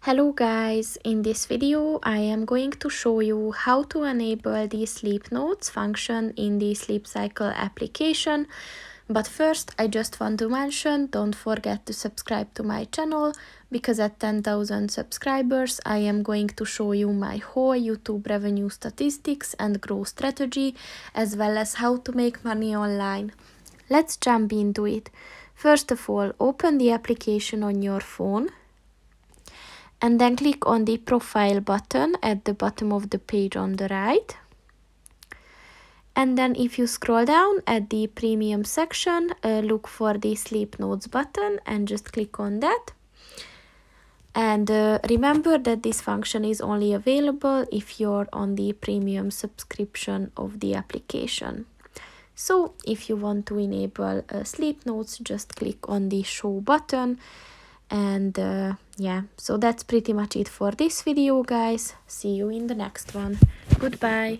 Hello guys, in this video I am going to show you how to enable the sleep notes function in the Sleep Cycle application. But first I just want to mention, don't forget to subscribe to my channel, because at 10,000 subscribers I am going to show you my whole YouTube revenue statistics and growth strategy, as well as how to make money online. Let's jump into it. First of all, open the application on your phone and then click on the profile button at the bottom of the page on the right. And then if you scroll down at the premium section, look for the sleep notes button and just click on that. And remember that this function is only available if you're on the premium subscription of the application. So if you want to enable sleep notes, just click on the show button. And yeah, so that's pretty much it for this video, guys. See you in the next one. Goodbye.